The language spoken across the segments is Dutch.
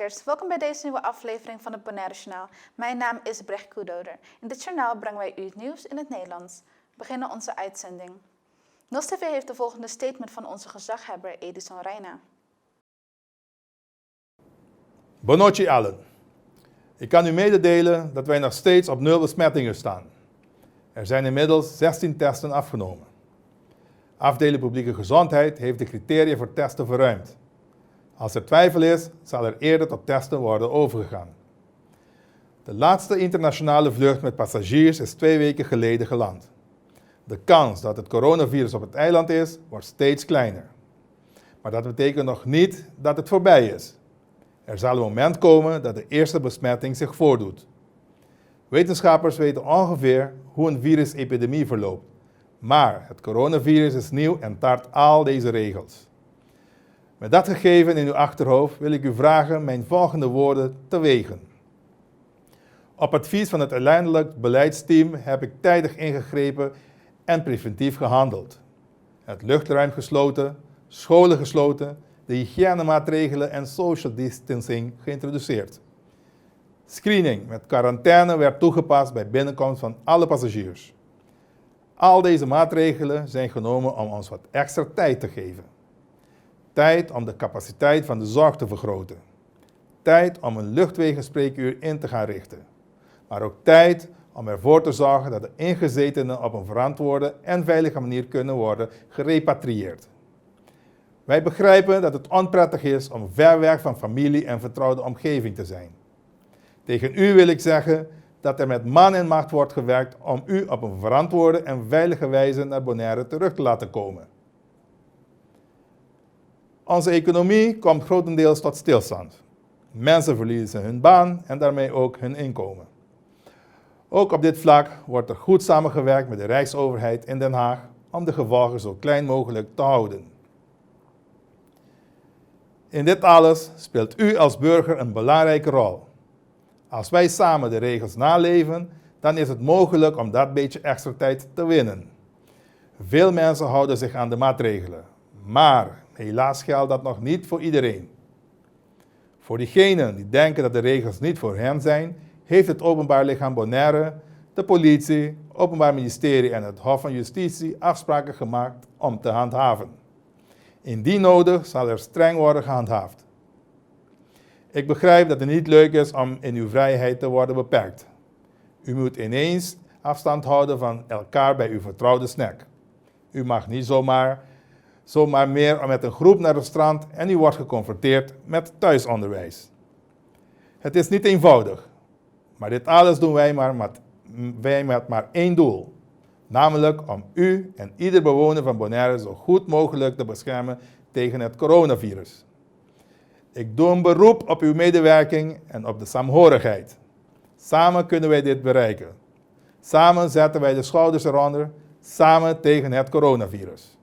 kijkers, welkom bij deze nieuwe aflevering van het Bonaire Journaal. Mijn naam is Brecht Koedoder. In dit journaal brengen wij u het nieuws in het Nederlands. We beginnen onze uitzending. NOS TV heeft de volgende statement van onze gezaghebber Edison Reina. Bonotje allen. Ik kan u mededelen dat wij nog steeds op 0 besmettingen staan. Er zijn inmiddels 16 testen afgenomen. Afdeling Publieke Gezondheid heeft de criteria voor testen verruimd. Als er twijfel is, zal er eerder tot testen worden overgegaan. De laatste internationale vlucht met passagiers is 2 weken geleden geland. De kans dat het coronavirus op het eiland is, wordt steeds kleiner. Maar dat betekent nog niet dat het voorbij is. Er zal een moment komen dat de eerste besmetting zich voordoet. Wetenschappers weten ongeveer hoe een virusepidemie verloopt. Maar het coronavirus is nieuw en tart al deze regels. Met dat gegeven in uw achterhoofd wil ik u vragen mijn volgende woorden te wegen. Op advies van het landelijk beleidsteam heb ik tijdig ingegrepen en preventief gehandeld. Het luchtruim gesloten, scholen gesloten, de hygiënemaatregelen en social distancing geïntroduceerd. Screening met quarantaine werd toegepast bij binnenkomst van alle passagiers. Al deze maatregelen zijn genomen om ons wat extra tijd te geven. Tijd om de capaciteit van de zorg te vergroten. Tijd om een luchtwegenspreekuur in te gaan richten. Maar ook tijd om ervoor te zorgen dat de ingezetenen op een verantwoorde en veilige manier kunnen worden gerepatrieerd. Wij begrijpen dat het onprettig is om ver weg van familie en vertrouwde omgeving te zijn. Tegen u wil ik zeggen dat er met man en macht wordt gewerkt om u op een verantwoorde en veilige wijze naar Bonaire terug te laten komen. Onze economie komt grotendeels tot stilstand. Mensen verliezen hun baan en daarmee ook hun inkomen. Ook op dit vlak wordt er goed samengewerkt met de Rijksoverheid in Den Haag om de gevolgen zo klein mogelijk te houden. In dit alles speelt u als burger een belangrijke rol. Als wij samen de regels naleven, dan is het mogelijk om dat beetje extra tijd te winnen. Veel mensen houden zich aan de maatregelen, maar helaas geldt dat nog niet voor iedereen. Voor diegenen die denken dat de regels niet voor hen zijn, heeft het Openbaar Lichaam Bonaire, de politie, Openbaar Ministerie en het Hof van Justitie afspraken gemaakt om te handhaven. Indien nodig zal er streng worden gehandhaafd. Ik begrijp dat het niet leuk is om in uw vrijheid te worden beperkt. U moet ineens afstand houden van elkaar bij uw vertrouwde snack. U mag niet zomaar meer met een groep naar het strand en u wordt geconfronteerd met thuisonderwijs. Het is niet eenvoudig, maar dit alles doen wij met maar één doel. Namelijk om u en ieder bewoner van Bonaire zo goed mogelijk te beschermen tegen het coronavirus. Ik doe een beroep op uw medewerking en op de saamhorigheid. Samen kunnen wij dit bereiken. Samen zetten wij de schouders eronder, samen tegen het coronavirus.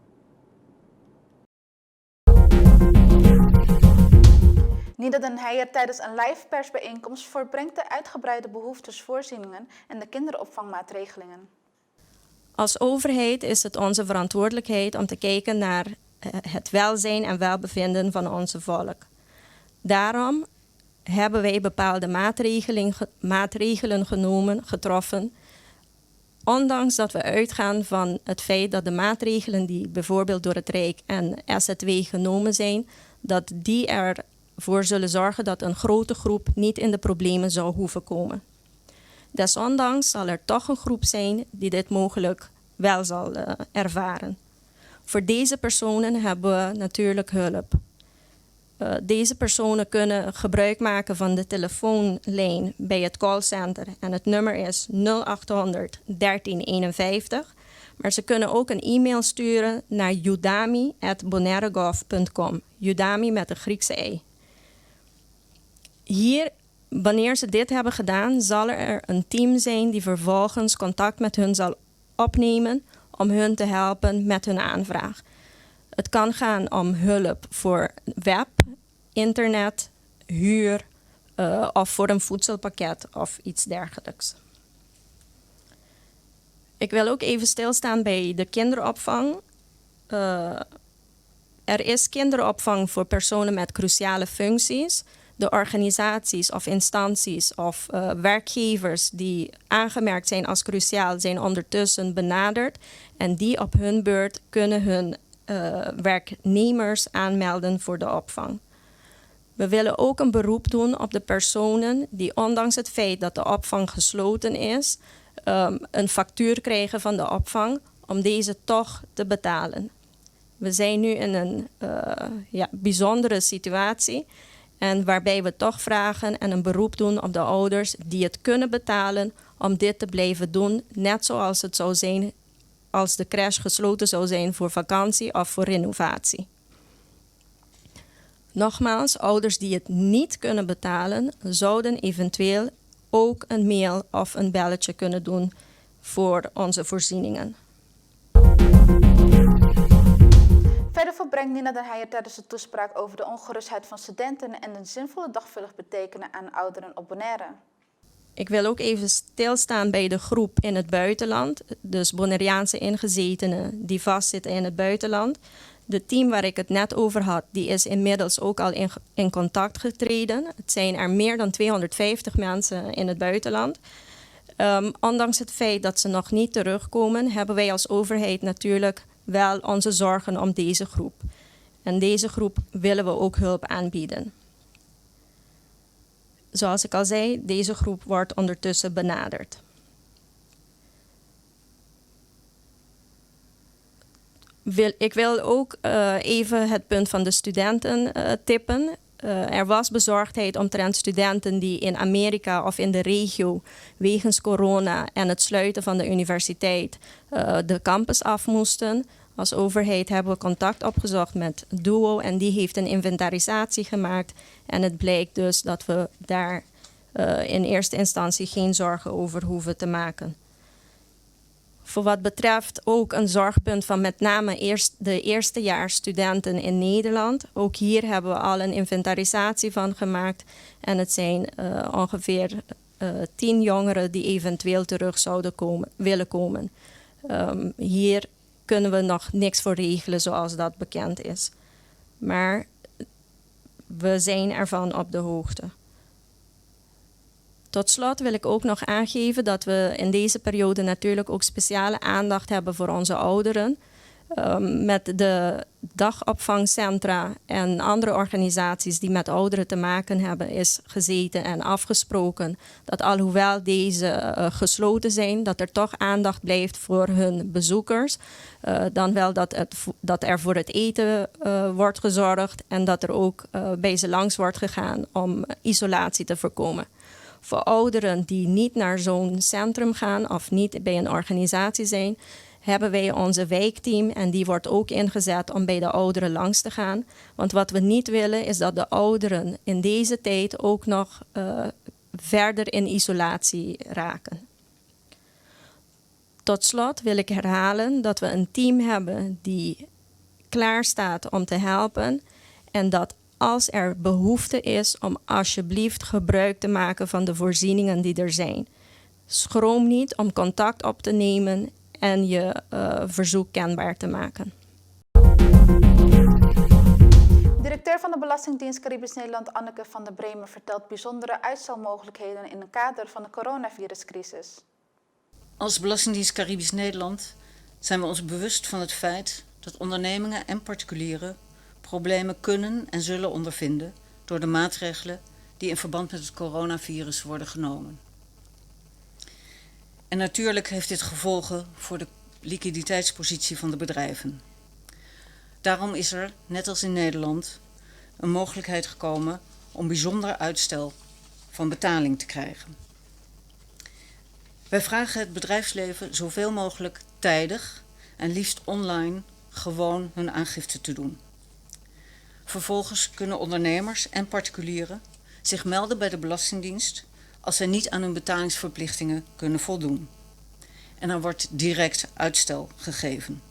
Nida Den Heijer tijdens een live persbijeenkomst voorbrengt de uitgebreide behoeftesvoorzieningen en de kinderopvangmaatregelingen. Als overheid is het onze verantwoordelijkheid om te kijken naar het welzijn en welbevinden van onze volk. Daarom hebben wij bepaalde maatregelen getroffen. Ondanks dat we uitgaan van het feit dat de maatregelen die bijvoorbeeld door het Rijk en SZW genomen zijn, dat die ervoor zullen zorgen dat een grote groep niet in de problemen zou hoeven komen. Desondanks zal er toch een groep zijn die dit mogelijk wel zal ervaren. Voor deze personen hebben we natuurlijk hulp. Deze personen kunnen gebruik maken van de telefoonlijn bij het callcenter en het nummer is 0800 1351. Maar ze kunnen ook een e-mail sturen naar udami@bonairegov.com. Udami met een Griekse ei. Hier, wanneer ze dit hebben gedaan, zal er een team zijn die vervolgens contact met hun zal opnemen om hun te helpen met hun aanvraag. Het kan gaan om hulp voor web, internet, huur of voor een voedselpakket of iets dergelijks. Ik wil ook even stilstaan bij de kinderopvang. Er is kinderopvang voor personen met cruciale functies. de organisaties of instanties of werkgevers die aangemerkt zijn als cruciaal zijn ondertussen benaderd en die op hun beurt kunnen hun werknemers aanmelden voor de opvang. We willen ook een beroep doen op de personen die ondanks het feit dat de opvang gesloten is, een factuur krijgen van de opvang om deze toch te betalen. We zijn nu in een bijzondere situatie en waarbij we toch vragen en een beroep doen op de ouders die het kunnen betalen om dit te blijven doen, net zoals het zou zijn als de crash gesloten zou zijn voor vakantie of voor renovatie. Nogmaals, ouders die het niet kunnen betalen, zouden eventueel ook een mail of een belletje kunnen doen voor onze voorzieningen. Verder verbrengt Nina Den Heijer tijdens de toespraak over de ongerustheid van studenten en een zinvolle dagvullig betekenen aan ouderen op Bonaire. Ik wil ook even stilstaan bij de groep in het buitenland, dus Bonaireaanse ingezetenen die vastzitten in het buitenland. De team waar ik het net over had, die is inmiddels ook al in contact getreden. Het zijn er meer dan 250 mensen in het buitenland. Ondanks het feit dat ze nog niet terugkomen, hebben wij als overheid natuurlijk wel onze zorgen om deze groep. En deze groep willen we ook hulp aanbieden. Zoals ik al zei, deze groep wordt ondertussen benaderd. Ik wil ook even het punt van de studenten tippen. Er was bezorgdheid omtrent studenten die in Amerika of in de regio wegens corona en het sluiten van de universiteit de campus af moesten. Als overheid hebben we contact opgezocht met DUO en die heeft een inventarisatie gemaakt. En het blijkt dus dat we daar in eerste instantie geen zorgen over hoeven te maken. Voor wat betreft ook een zorgpunt van met name de eerstejaarsstudenten in Nederland. Ook hier hebben we al een inventarisatie van gemaakt. En het zijn ongeveer 10 jongeren die eventueel terug zouden willen komen. Hier kunnen we nog niks voor regelen zoals dat bekend is. Maar we zijn ervan op de hoogte. Tot slot wil ik ook nog aangeven dat we in deze periode natuurlijk ook speciale aandacht hebben voor onze ouderen. Met de dagopvangcentra en andere organisaties die met ouderen te maken hebben, is gezeten en afgesproken dat alhoewel deze gesloten zijn, dat er toch aandacht blijft voor hun bezoekers. Dan wel dat er voor het eten wordt gezorgd en dat er ook bij ze langs wordt gegaan om isolatie te voorkomen. Voor ouderen die niet naar zo'n centrum gaan of niet bij een organisatie zijn, hebben wij onze wijkteam en die wordt ook ingezet om bij de ouderen langs te gaan. Want wat we niet willen is dat de ouderen in deze tijd ook nog verder in isolatie raken. Tot slot wil ik herhalen dat we een team hebben die klaar staat om te helpen en dat als er behoefte is om alsjeblieft gebruik te maken van de voorzieningen die er zijn. Schroom niet om contact op te nemen en je verzoek kenbaar te maken. Directeur van de Belastingdienst Caribisch Nederland Anneke van der Bremer vertelt bijzondere uitstelmogelijkheden in het kader van de coronaviruscrisis. Als Belastingdienst Caribisch Nederland zijn we ons bewust van het feit dat ondernemingen en particulieren problemen kunnen en zullen ondervinden door de maatregelen die in verband met het coronavirus worden genomen. En natuurlijk heeft dit gevolgen voor de liquiditeitspositie van de bedrijven. Daarom is er, net als in Nederland, een mogelijkheid gekomen om bijzonder uitstel van betaling te krijgen. Wij vragen het bedrijfsleven zoveel mogelijk tijdig en liefst online gewoon hun aangifte te doen. Vervolgens kunnen ondernemers en particulieren zich melden bij de Belastingdienst als zij niet aan hun betalingsverplichtingen kunnen voldoen. En er wordt direct uitstel gegeven.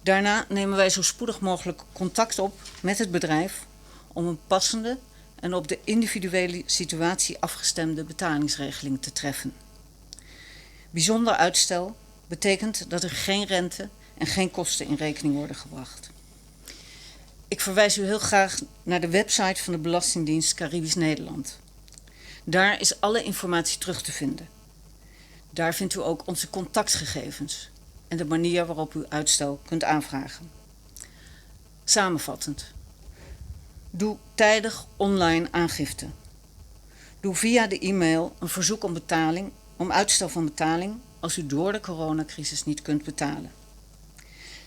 Daarna nemen wij zo spoedig mogelijk contact op met het bedrijf om een passende en op de individuele situatie afgestemde betalingsregeling te treffen. Bijzonder uitstel betekent dat er geen rente en geen kosten in rekening worden gebracht. Ik verwijs u heel graag naar de website van de Belastingdienst Caribisch Nederland. Daar is alle informatie terug te vinden. Daar vindt u ook onze contactgegevens en de manier waarop u uitstel kunt aanvragen. Samenvattend. Doe tijdig online aangifte. Doe via de e-mail een verzoek om uitstel van betaling als u door de coronacrisis niet kunt betalen.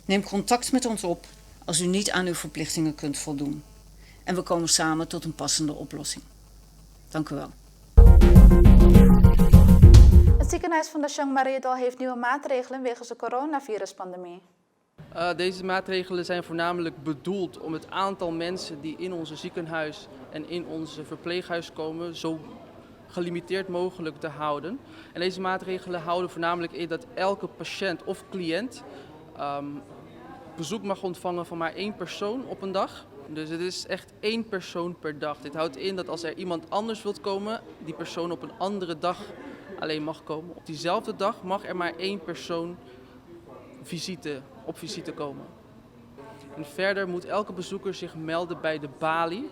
Neem contact met ons op als u niet aan uw verplichtingen kunt voldoen. En we komen samen tot een passende oplossing. Dank u wel. Het ziekenhuis van de Jean Mariedal heeft nieuwe maatregelen wegens de coronaviruspandemie. Deze maatregelen zijn voornamelijk bedoeld om het aantal mensen die in onze ziekenhuis en in onze verpleeghuis komen zo gelimiteerd mogelijk te houden. En deze maatregelen houden voornamelijk in dat elke patiënt of cliënt bezoek mag ontvangen van maar 1 persoon op een dag. Dus het is echt 1 persoon per dag. Dit houdt in dat als er iemand anders wilt komen, die persoon op een andere dag alleen mag komen. Op diezelfde dag mag er maar 1 persoon op visite komen. En verder moet elke bezoeker zich melden bij de balie,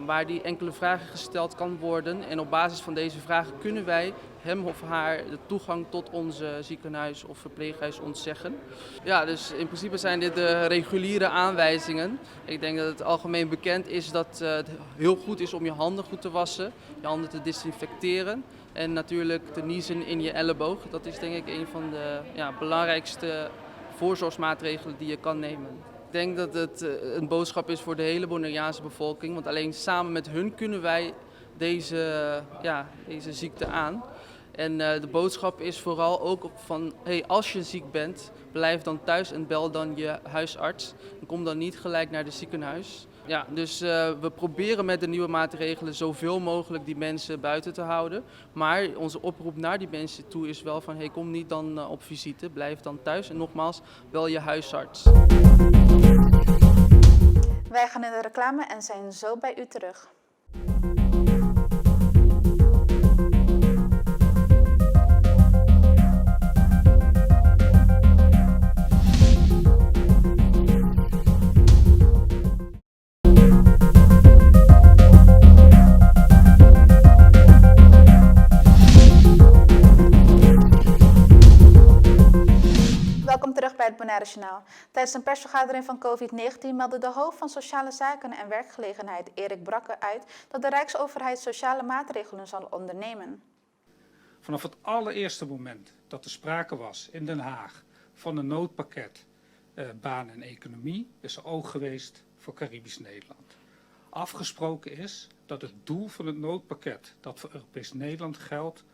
waar die enkele vragen gesteld kan worden. En op basis van deze vragen kunnen wij hem of haar de toegang tot onze ziekenhuis of verpleeghuis ontzeggen. Ja, dus in principe zijn dit de reguliere aanwijzingen. Ik denk dat het algemeen bekend is dat het heel goed is om je handen goed te wassen, je handen te desinfecteren en natuurlijk te niezen in je elleboog. Dat is denk ik een van de belangrijkste voorzorgsmaatregelen die je kan nemen. Ik denk dat het een boodschap is voor de hele Bonaireaanse bevolking, want alleen samen met hun kunnen wij deze ziekte aan. En de boodschap is vooral ook van, als je ziek bent, blijf dan thuis en bel dan je huisarts. En kom dan niet gelijk naar het ziekenhuis. Ja, dus we proberen met de nieuwe maatregelen zoveel mogelijk die mensen buiten te houden. Maar onze oproep naar die mensen toe is wel van, kom niet dan op visite, blijf dan thuis. En nogmaals, bel je huisarts. Wij gaan in de reclame en zijn zo bij u terug. Welkom terug bij het Bonaire Journaal. Tijdens een persvergadering van COVID-19 meldde de hoofd van Sociale Zaken en Werkgelegenheid, Erik Brakke, uit dat de Rijksoverheid sociale maatregelen zal ondernemen. Vanaf het allereerste moment dat er sprake was in Den Haag van een noodpakket baan en economie, is er oog geweest voor Caribisch Nederland. Afgesproken is dat het doel van het noodpakket dat voor Europees Nederland geldt,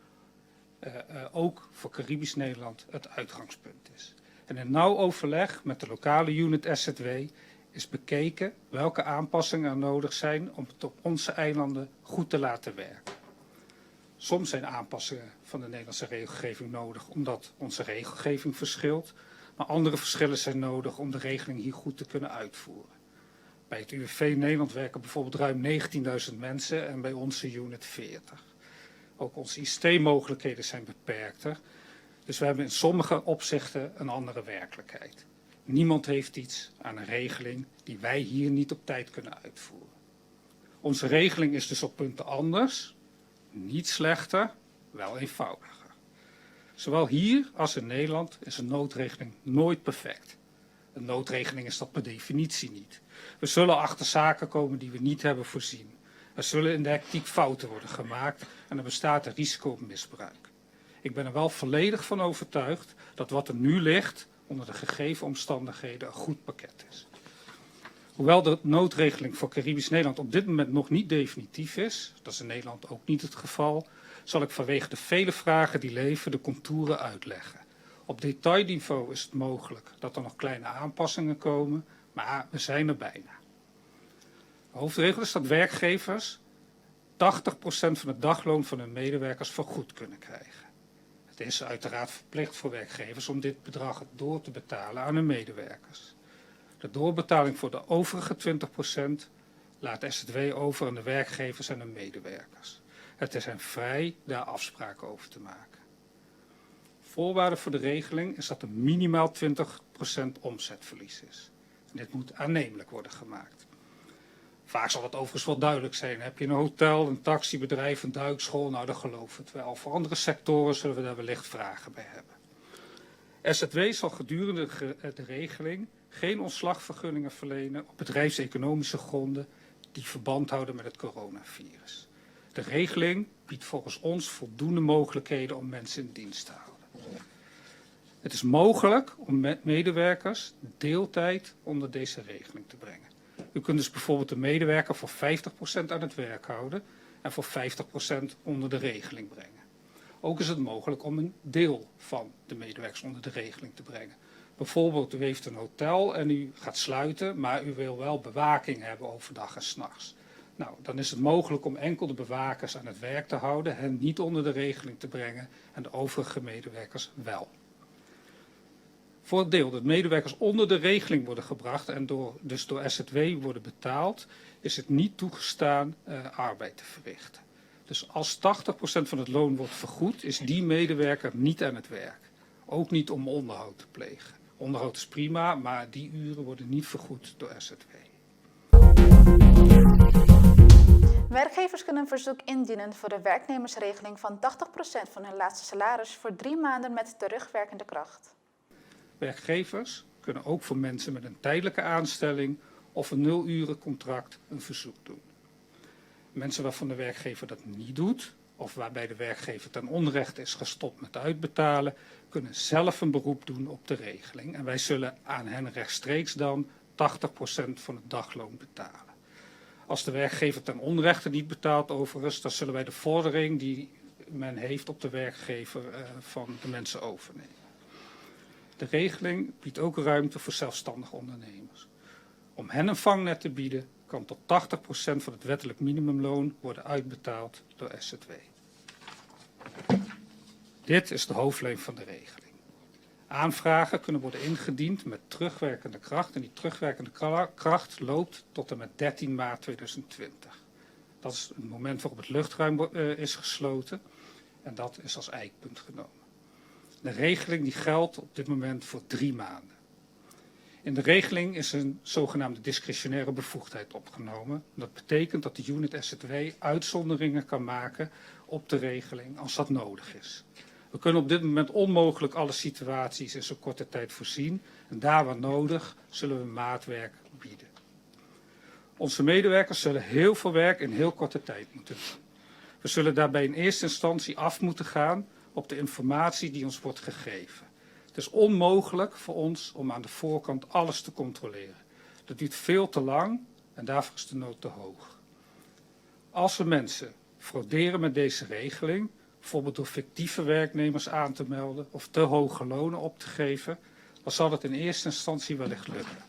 ook voor Caribisch Nederland het uitgangspunt is. En in nauw overleg met de lokale unit SZW is bekeken welke aanpassingen er nodig zijn om het op onze eilanden goed te laten werken. Soms zijn aanpassingen van de Nederlandse regelgeving nodig omdat onze regelgeving verschilt, maar andere verschillen zijn nodig om de regeling hier goed te kunnen uitvoeren. Bij het UWV Nederland werken bijvoorbeeld ruim 19.000 mensen en bij onze unit 40. Ook onze ICT-mogelijkheden zijn beperkter. Dus we hebben in sommige opzichten een andere werkelijkheid. Niemand heeft iets aan een regeling die wij hier niet op tijd kunnen uitvoeren. Onze regeling is dus op punten anders, niet slechter, wel eenvoudiger. Zowel hier als in Nederland is een noodregeling nooit perfect. Een noodregeling is dat per definitie niet. We zullen achter zaken komen die we niet hebben voorzien. Er zullen in de hectiek fouten worden gemaakt en er bestaat een risico op misbruik. Ik ben er wel volledig van overtuigd dat wat er nu ligt onder de gegeven omstandigheden een goed pakket is. Hoewel de noodregeling voor Caribisch Nederland op dit moment nog niet definitief is, dat is in Nederland ook niet het geval, zal ik vanwege de vele vragen die leven de contouren uitleggen. Op detailniveau is het mogelijk dat er nog kleine aanpassingen komen, maar we zijn er bijna. De hoofdregel is dat werkgevers 80% van het dagloon van hun medewerkers vergoed kunnen krijgen. Het is uiteraard verplicht voor werkgevers om dit bedrag door te betalen aan hun medewerkers. De doorbetaling voor de overige 20% laat SZW over aan de werkgevers en hun medewerkers. Het is hen vrij daar afspraken over te maken. Voorwaarde voor de regeling is dat er minimaal 20% omzetverlies is. Dit moet aannemelijk worden gemaakt. Vaak zal het overigens wel duidelijk zijn. Heb je een hotel, een taxibedrijf, een duikschool? Nou, dan geloof het wel. Voor andere sectoren zullen we daar wellicht vragen bij hebben. SZW zal gedurende de regeling geen ontslagvergunningen verlenen op bedrijfseconomische gronden die verband houden met het coronavirus. De regeling biedt volgens ons voldoende mogelijkheden om mensen in dienst te houden. Het is mogelijk om medewerkers deeltijd onder deze regeling te brengen. U kunt dus bijvoorbeeld een medewerker voor 50% aan het werk houden en voor 50% onder de regeling brengen. Ook is het mogelijk om een deel van de medewerkers onder de regeling te brengen. Bijvoorbeeld, u heeft een hotel en u gaat sluiten, maar u wil wel bewaking hebben overdag en 's nachts. Nou, dan is het mogelijk om enkel de bewakers aan het werk te houden, hen niet onder de regeling te brengen en de overige medewerkers wel. Voor het deel dat medewerkers onder de regeling worden gebracht en dus door SZW worden betaald, is het niet toegestaan arbeid te verrichten. Dus als 80% van het loon wordt vergoed, is die medewerker niet aan het werk. Ook niet om onderhoud te plegen. Onderhoud is prima, maar die uren worden niet vergoed door SZW. Werkgevers kunnen een verzoek indienen voor de werknemersregeling van 80% van hun laatste salaris voor 3 maanden met terugwerkende kracht. Werkgevers kunnen ook voor mensen met een tijdelijke aanstelling of een 0-urencontract een verzoek doen. Mensen waarvan de werkgever dat niet doet, of waarbij de werkgever ten onrechte is gestopt met uitbetalen, kunnen zelf een beroep doen op de regeling. En wij zullen aan hen rechtstreeks dan 80% van het dagloon betalen. Als de werkgever ten onrechte niet betaalt overigens, dan zullen wij de vordering die men heeft op de werkgever van de mensen overnemen. De regeling biedt ook ruimte voor zelfstandige ondernemers. Om hen een vangnet te bieden, kan tot 80% van het wettelijk minimumloon worden uitbetaald door SZW. Dit is de hoofdlijn van de regeling. Aanvragen kunnen worden ingediend met terugwerkende kracht en die terugwerkende kracht loopt tot en met 13 maart 2020. Dat is het moment waarop het luchtruim is gesloten en dat is als eikpunt genomen. De regeling die geldt op dit moment voor 3 maanden. In de regeling is een zogenaamde discretionaire bevoegdheid opgenomen. Dat betekent dat de unit SZW uitzonderingen kan maken op de regeling als dat nodig is. We kunnen op dit moment onmogelijk alle situaties in zo'n korte tijd voorzien. En daar waar nodig zullen we maatwerk bieden. Onze medewerkers zullen heel veel werk in heel korte tijd moeten doen. We zullen daarbij in eerste instantie af moeten gaan op de informatie die ons wordt gegeven. Het is onmogelijk voor ons om aan de voorkant alles te controleren. Dat duurt veel te lang en daarvoor is de nood te hoog. Als we mensen frauderen met deze regeling, bijvoorbeeld door fictieve werknemers aan te melden of te hoge lonen op te geven, dan zal het in eerste instantie wellicht lukken.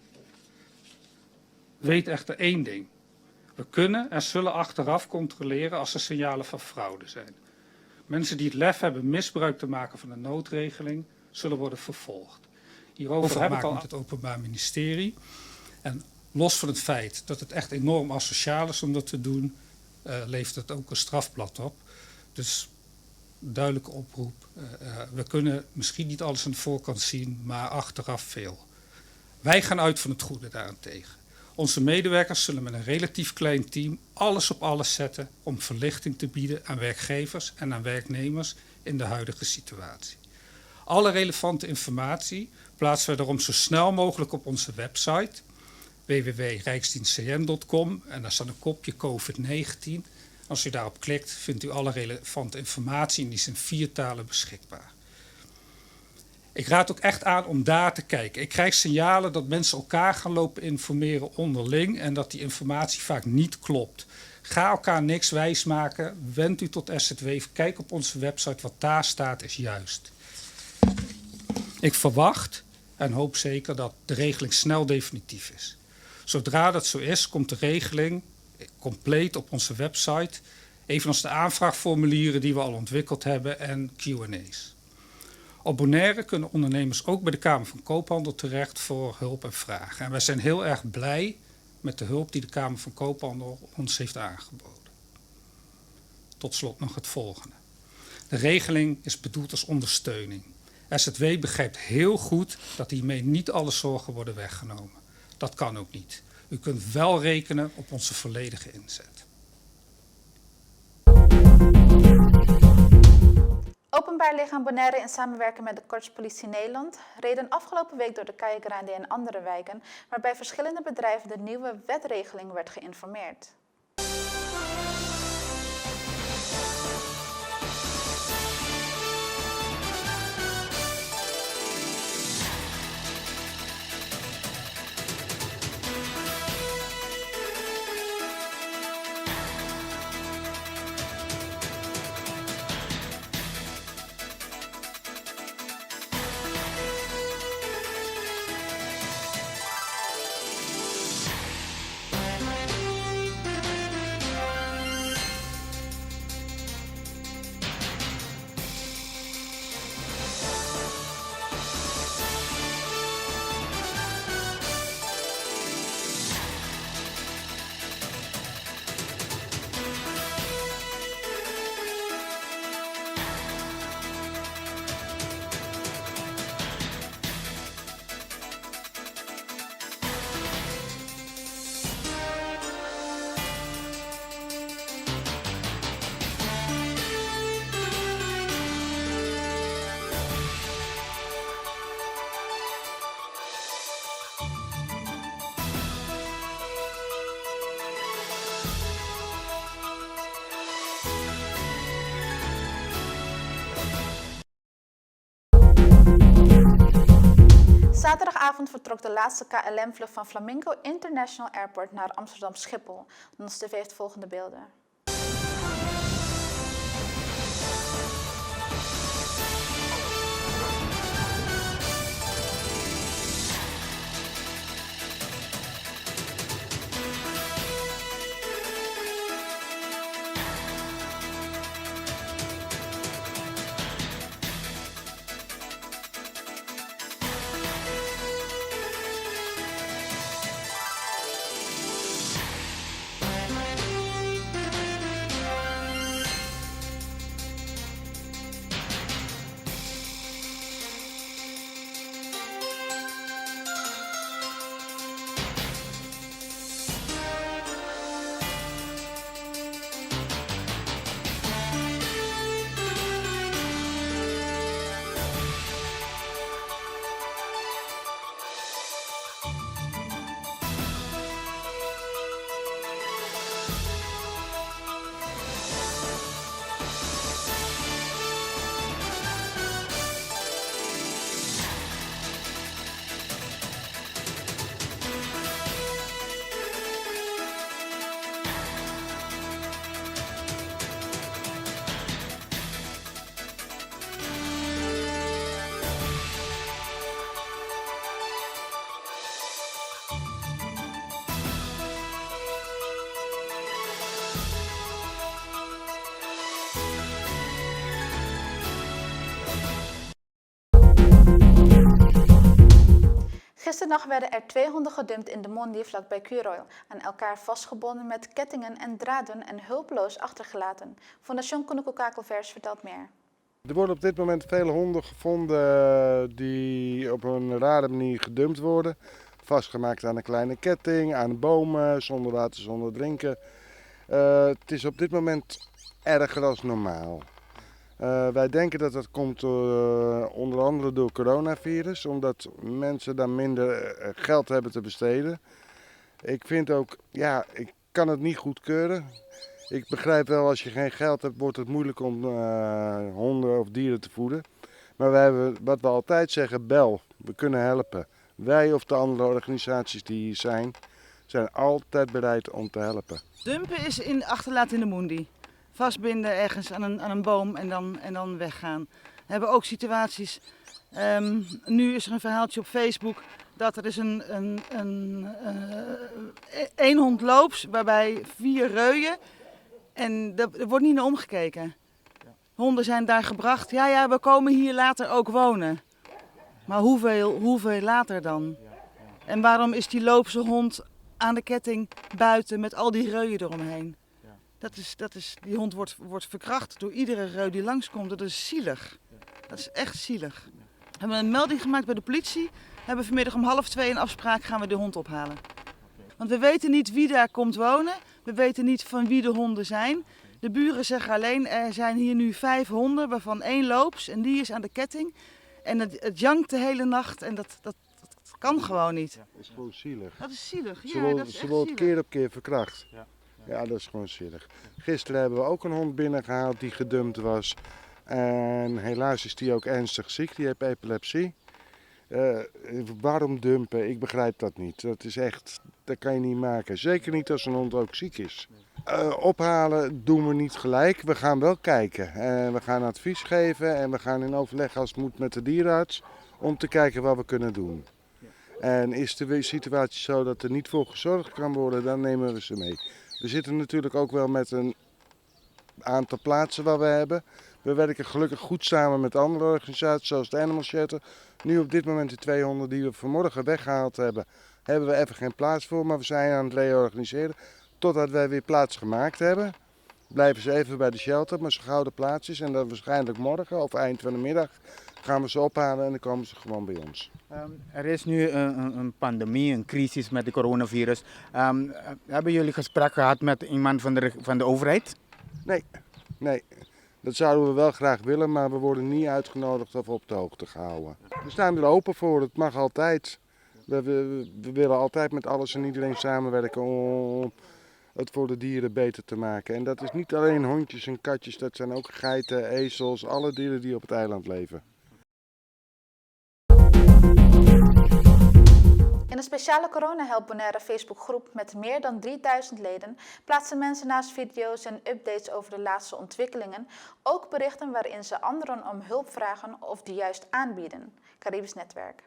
Weet echter één ding. We kunnen en zullen achteraf controleren als er signalen van fraude zijn. Mensen die het lef hebben misbruik te maken van de noodregeling, zullen worden vervolgd. Hierover heb ik al met het Openbaar Ministerie. En los van het feit dat het echt enorm asociaal is om dat te doen, levert het ook een strafblad op. Dus duidelijke oproep. We kunnen misschien niet alles aan de voorkant zien, maar achteraf veel. Wij gaan uit van het goede daarentegen. Onze medewerkers zullen met een relatief klein team alles op alles zetten om verlichting te bieden aan werkgevers en aan werknemers in de huidige situatie. Alle relevante informatie plaatsen we daarom zo snel mogelijk op onze website www.rijksdienstcn.com en daar staat een kopje COVID-19. Als u daarop klikt vindt u alle relevante informatie en die is in 4 talen beschikbaar. Ik raad ook echt aan om daar te kijken. Ik krijg signalen dat mensen elkaar gaan lopen informeren onderling en dat die informatie vaak niet klopt. Ga elkaar niks wijsmaken, wend u tot SZW, kijk op onze website, wat daar staat is juist. Ik verwacht en hoop zeker dat de regeling snel definitief is. Zodra dat zo is, komt de regeling compleet op onze website, evenals de aanvraagformulieren die we al ontwikkeld hebben en Q&A's. Op Bonaire kunnen ondernemers ook bij de Kamer van Koophandel terecht voor hulp en vragen. En wij zijn heel erg blij met de hulp die de Kamer van Koophandel ons heeft aangeboden. Tot slot nog het volgende. De regeling is bedoeld als ondersteuning. SZW begrijpt heel goed dat hiermee niet alle zorgen worden weggenomen. Dat kan ook niet. U kunt wel rekenen op onze volledige inzet. Openbaar Lichaam Bonaire in samenwerking met de Korps Politie Nederland reden afgelopen week door de Calle Grande en andere wijken, waarbij verschillende bedrijven de nieuwe wetregeling werd geïnformeerd. Zaterdagavond vertrok de laatste KLM-vlucht van Flamingo International Airport naar Amsterdam Schiphol. Nos TV heeft volgende beelden. Gisternacht werden er 2 honden gedumpt in de Mondi vlakbij Curoil, aan elkaar vastgebonden met kettingen en draden en hulpeloos achtergelaten. Fondation Koninklijke Kakelvers vertelt meer. Er worden op dit moment vele honden gevonden die op een rare manier gedumpt worden. Vastgemaakt aan een kleine ketting, aan bomen, zonder water, zonder drinken. Het is op dit moment erger dan normaal. Wij denken dat dat komt onder andere door coronavirus, omdat mensen dan minder geld hebben te besteden. Ik vind ook, ja, ik kan het niet goedkeuren. Ik begrijp wel, als je geen geld hebt, wordt het moeilijk om honden of dieren te voeden. Maar wij hebben, wat we altijd zeggen, bel, we kunnen helpen. Wij of de andere organisaties die hier zijn altijd bereid om te helpen. Dumpen is achterlaten in de Mondi. Vastbinden ergens aan een boom en dan weggaan. We hebben ook situaties, nu is er een verhaaltje op Facebook dat er is één hond loops waarbij 4 reuien en er wordt niet naar omgekeken. Honden zijn daar gebracht, ja, we komen hier later ook wonen. Maar hoeveel later dan? En waarom is die loopse hond aan de ketting buiten met al die reuien eromheen? Die hond wordt verkracht door iedere reu die langskomt. Dat is zielig. Dat is echt zielig. We hebben een melding gemaakt bij de politie. hebben vanmiddag om 1:30 een afspraak, gaan we de hond ophalen. Want we weten niet wie daar komt wonen. We weten niet van wie de honden zijn. De buren zeggen alleen, er zijn hier nu 5 honden, waarvan 1 loops en die is aan de ketting. En het jankt de hele nacht en dat kan gewoon niet. Dat is gewoon zielig. Dat is zielig, ja, Ze dat wordt, is ze echt wordt zielig. keer op keer verkracht. Ja, dat is gewoon zielig. Gisteren hebben we ook een hond binnengehaald die gedumpt was. En helaas is die ook ernstig ziek, die heeft epilepsie. Waarom dumpen? Ik begrijp dat niet. Dat is echt, dat kan je niet maken. Zeker niet als een hond ook ziek is. Ophalen doen we niet gelijk. We gaan wel kijken. We gaan advies geven en we gaan in overleg als het moet met de dierenarts om te kijken wat we kunnen doen. En is de situatie zo dat er niet voor gezorgd kan worden, dan nemen we ze mee. We zitten natuurlijk ook wel met een aantal plaatsen waar we hebben. We werken gelukkig goed samen met andere organisaties zoals de Animal Shelter. Nu op dit moment de 2 honden die we vanmorgen weggehaald hebben, hebben we even geen plaats voor. Maar we zijn aan het reorganiseren. Totdat wij weer plaats gemaakt hebben, blijven ze even bij de shelter. Maar zo gauw de plaats is en dan waarschijnlijk morgen of eind van de middag gaan we ze ophalen en dan komen ze gewoon bij ons. Er is nu een pandemie, een crisis met het coronavirus. Hebben jullie gesprek gehad met iemand van de overheid? Nee. Dat zouden we wel graag willen, maar we worden niet uitgenodigd of op de hoogte gehouden. We staan er open voor, het mag altijd. We willen altijd met alles en iedereen samenwerken om het voor de dieren beter te maken. En dat is niet alleen hondjes en katjes, dat zijn ook geiten, ezels, alle dieren die op het eiland leven. In een speciale coronahelp Bonaire Facebookgroep met meer dan 3000 leden plaatsen mensen naast video's en updates over de laatste ontwikkelingen ook berichten waarin ze anderen om hulp vragen of die juist aanbieden. Caribisch Netwerk.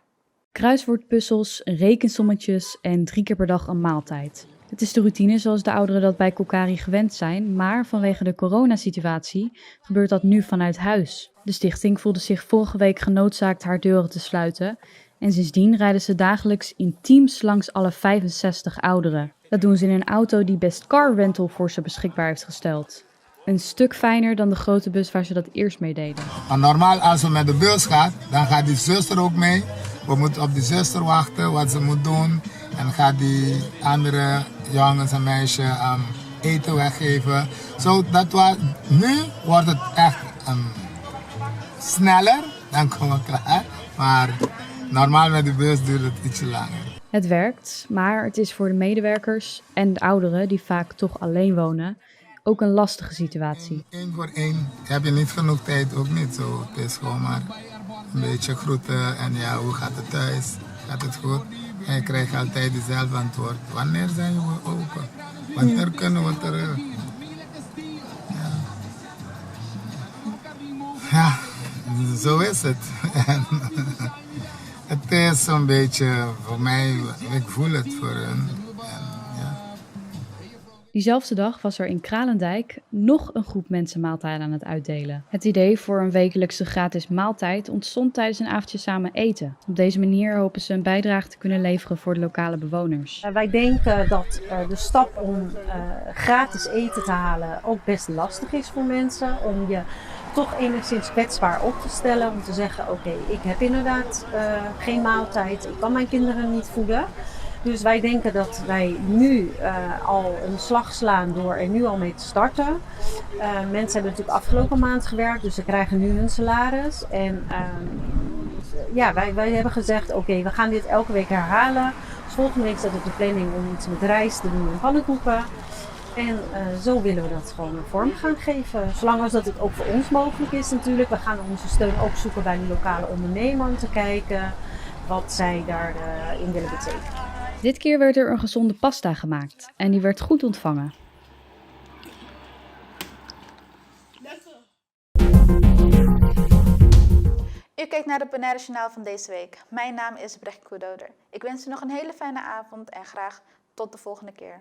Kruiswoordpuzzels, rekensommetjes en 3 keer per dag een maaltijd. Het is de routine zoals de ouderen dat bij Kokari gewend zijn, maar vanwege de coronasituatie gebeurt dat nu vanuit huis. De stichting voelde zich vorige week genoodzaakt haar deuren te sluiten en sindsdien rijden ze dagelijks in teams langs alle 65 ouderen. Dat doen ze in een auto die Best Car Rental voor ze beschikbaar heeft gesteld. Een stuk fijner dan de grote bus waar ze dat eerst mee deden. Maar normaal als we met de bus gaan, dan gaat die zuster ook mee. We moeten op die zuster wachten wat ze moet doen. En gaat die andere jongens en meisjes eten weggeven. Nu wordt het echt sneller, dan komen we klaar. Maar normaal met de bus duurt het ietsje langer. Het werkt, maar het is voor de medewerkers en de ouderen die vaak toch alleen wonen ook een lastige situatie. 1 voor 1 heb je niet genoeg tijd, ook niet zo. Het is gewoon maar een beetje groeten en ja, hoe gaat het thuis? Gaat het goed? En je krijgt altijd dezelfde antwoord. Wanneer zijn we open? Wanneer kunnen we terug? Ja, zo is het. Het is een beetje voor mij, ik voel het voor hen. Diezelfde dag was er in Kralendijk nog een groep mensen maaltijden aan het uitdelen. Het idee voor een wekelijkse gratis maaltijd ontstond tijdens een avondje samen eten. Op deze manier hopen ze een bijdrage te kunnen leveren voor de lokale bewoners. Wij denken dat de stap om gratis eten te halen ook best lastig is voor mensen. Om je toch enigszins kwetsbaar op te stellen. Om te zeggen, oké, ik heb inderdaad geen maaltijd. Ik kan mijn kinderen niet voeden. Dus wij denken dat wij nu al een slag slaan door er nu al mee te starten. Mensen hebben natuurlijk afgelopen maand gewerkt, dus ze krijgen nu hun salaris. En wij hebben gezegd, oké, we gaan dit elke week herhalen. Dus volgende week staat op de planning om iets met rijst te doen en pannenkoeken. En zo willen we dat gewoon een vorm gaan geven. Zolang als dat het ook voor ons mogelijk is natuurlijk. We gaan onze steun ook zoeken bij de lokale ondernemer om te kijken wat zij daarin willen betekenen. Dit keer werd er een gezonde pasta gemaakt en die werd goed ontvangen. U kijkt naar het Bonaire Journaal van deze week. Mijn naam is Brecht Koedoder. Ik wens u nog een hele fijne avond en graag tot de volgende keer.